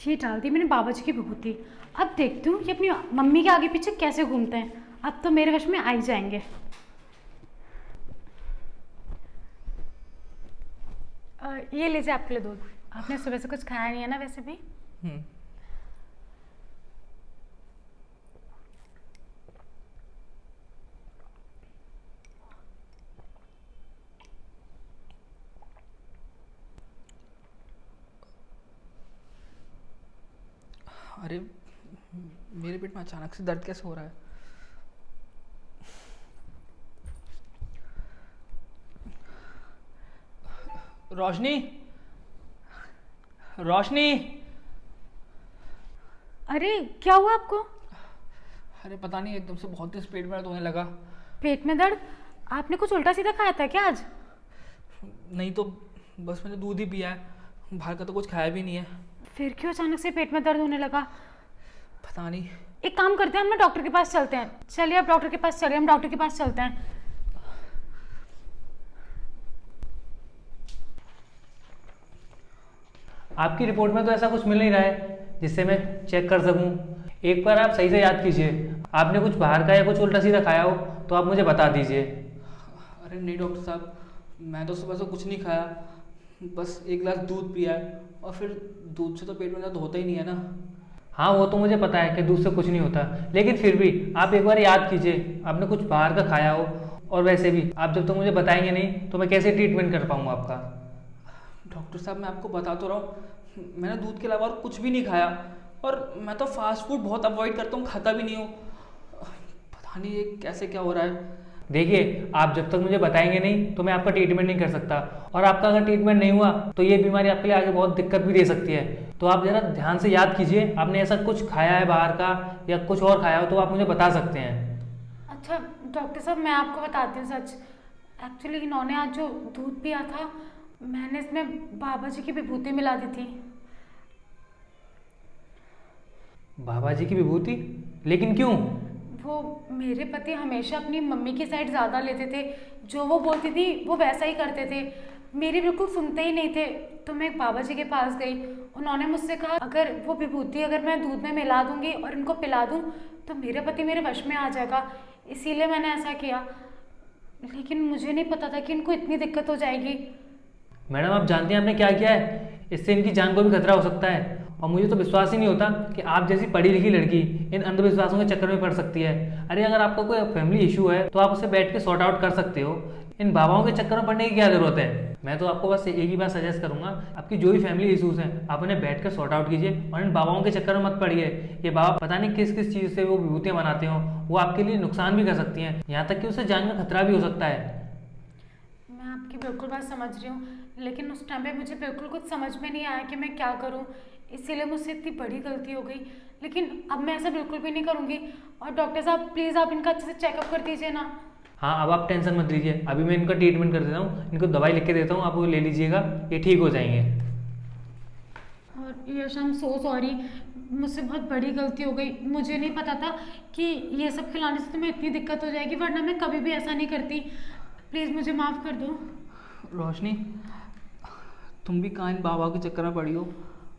ये डाल दी मैंने बाबा जी की विभूति। अब देखती हूँ ये अपनी मम्मी के आगे पीछे कैसे घूमते हैं। अब तो मेरे वश में आ ही जाएंगे। ये लीजिए आपके लिए दूध। आपने सुबह से कुछ खाया नहीं है ना वैसे भी? अरे मेरे पेट में अचानक से दर्द कैसे हो रहा है? रोशनी, रोशनी। अरे क्या हुआ आपको? अरे पता नहीं, एकदम से बहुत तेज पेट में दर्द होने लगा। पेट में दर्द? आपने कुछ उल्टा सीधा खाया था क्या आज? नहीं तो बस मैंने दूध ही पिया है, बाहर का तो कुछ खाया भी नहीं है। फिर क्यों अचानक से पेट में दर्द होने लगा? पता नहीं। एक काम करते हैं, हम ना डॉक्टर के पास चलते हैं। चलिए आप डॉक्टर के पास चलिए, हम डॉक्टर के पास चलते हैं। आपकी रिपोर्ट में तो ऐसा कुछ मिल नहीं रहा है जिससे मैं चेक कर सकूं। एक बार आप सही से याद कीजिए, आपने कुछ बाहर का या कुछ उल्टा सीधा खाया हो तो आप मुझे बता दीजिए। अरे नहीं डॉक्टर साहब, मैं तो सुबह से कुछ नहीं खाया, बस एक गिलास दूध पिया है, और फिर दूध से तो पेट में दर्द होता ही नहीं है ना। हाँ वो तो मुझे पता है कि दूध से कुछ नहीं होता, लेकिन फिर भी आप एक बार याद कीजिए आपने कुछ बाहर का खाया हो। और वैसे भी आप जब तक मुझे बताएंगे नहीं तो मैं कैसे ट्रीटमेंट कर पाऊँगा आपका। डॉक्टर साहब मैं आपको बता तो रहा हूँ, मैंने दूध के अलावा और कुछ भी नहीं खाया, और मैं तो फास्ट फूड बहुत अवॉइड करता हूँ, खाता भी नहीं हूँ। पता नहीं ये कैसे क्या हो रहा है। देखिए आप जब तक मुझे बताएंगे नहीं तो मैं आपका ट्रीटमेंट नहीं कर सकता, और आपका अगर ट्रीटमेंट नहीं हुआ तो ये बीमारी आपके लिए आगे बहुत दिक्कत भी दे सकती है। तो आप ज़रा ध्यान से याद कीजिए, आपने ऐसा कुछ खाया है बाहर का या कुछ और खाया हो तो आप मुझे बता सकते हैं। अच्छा डॉक्टर साहब, मैं आपको बताती हूँ सच। एक्चुअली इन्होंने आज जो दूध पिया था, मैंने इसमें बाबा जी की विभूति मिला दी थी। बाबा जी की विभूति? लेकिन क्यों? वो मेरे पति हमेशा अपनी मम्मी की साइड ज़्यादा लेते थे, जो वो बोलती थी वो वैसा ही करते थे, मेरी बिल्कुल सुनते ही नहीं थे। तो मैं एक बाबा जी के पास गई, उन्होंने मुझसे कहा अगर वो विभूति अगर मैं दूध में मिला दूंगी और इनको पिला दूं तो मेरा पति मेरे वश में आ जाएगा, इसीलिए मैंने ऐसा किया। लेकिन मुझे नहीं पता था कि इनको इतनी दिक्कत हो जाएगी। मैडम आप जानती हैं आपने क्या किया है? इससे इनकी जान को भी खतरा हो सकता है, और मुझे तो विश्वास ही नहीं होता कि आप जैसी पढ़ी लिखी लड़की इन अंधविश्वासों के चक्कर में पड़ सकती है। अरे अगर आपका कोई फैमिली इशू है तो आप उसे बैठ के सॉर्ट आउट कर सकते हो, इन बाबाओं के चक्कर में पड़ने की क्या जरूरत है। मैं तो आपको बस एक ही बात सजेस्ट करूंगा, आपकी जो भी फैमिली इशूज़ हैं आप उन्हें बैठ कर सॉर्ट आउट कीजिए, और इन बाबाओं के चक्कर में मत पड़िए। ये बाबा पता नहीं किस किस चीज़ से वो विभूतियाँ बनाते हो, वो आपके लिए नुकसान भी कर सकती हैं, यहाँ तक कि उससे जान का खतरा भी हो सकता है। मैं आपकी बिल्कुल बात समझ रही हूँ, लेकिन उस टाइम पे मुझे बिल्कुल कुछ समझ में नहीं आया कि मैं क्या करूँ, इसीलिए मुझसे इतनी बड़ी गलती हो गई। लेकिन अब मैं ऐसा बिल्कुल भी नहीं करूँगी। और डॉक्टर साहब प्लीज़ आप इनका अच्छे से चेकअप कर दीजिए ना। हाँ अब आप टेंशन मत लीजिए, अभी मैं इनका ट्रीटमेंट कर देता हूँ, इनको दवाई लिख के देता हूँ, आप वो ले लीजिएगा, ये ठीक हो जाएंगे। और यश आई एम सो सॉरी, मुझसे बहुत बड़ी गलती हो गई। मुझे नहीं पता था कि ये सब खिलाने से तुम्हें इतनी दिक्कत हो जाएगी, वरना मैं कभी भी ऐसा नहीं करती। प्लीज़ मुझे माफ़ कर दो। रोशनी, तुम भी कहाँ इन बाबा के चक्कर में पड़ी हो,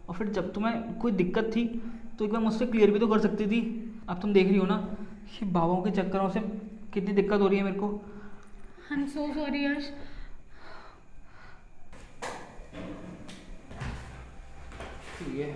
और फिर जब तुम्हें कोई दिक्कत थी तो एक बार मुझसे क्लियर भी तो कर सकती थी। अब तुम देख रही हो ना कि बाबाओं के चक्करों से कितनी दिक्कत हो रही है मेरे को। आई एम सो सॉरी यश। ठीक है।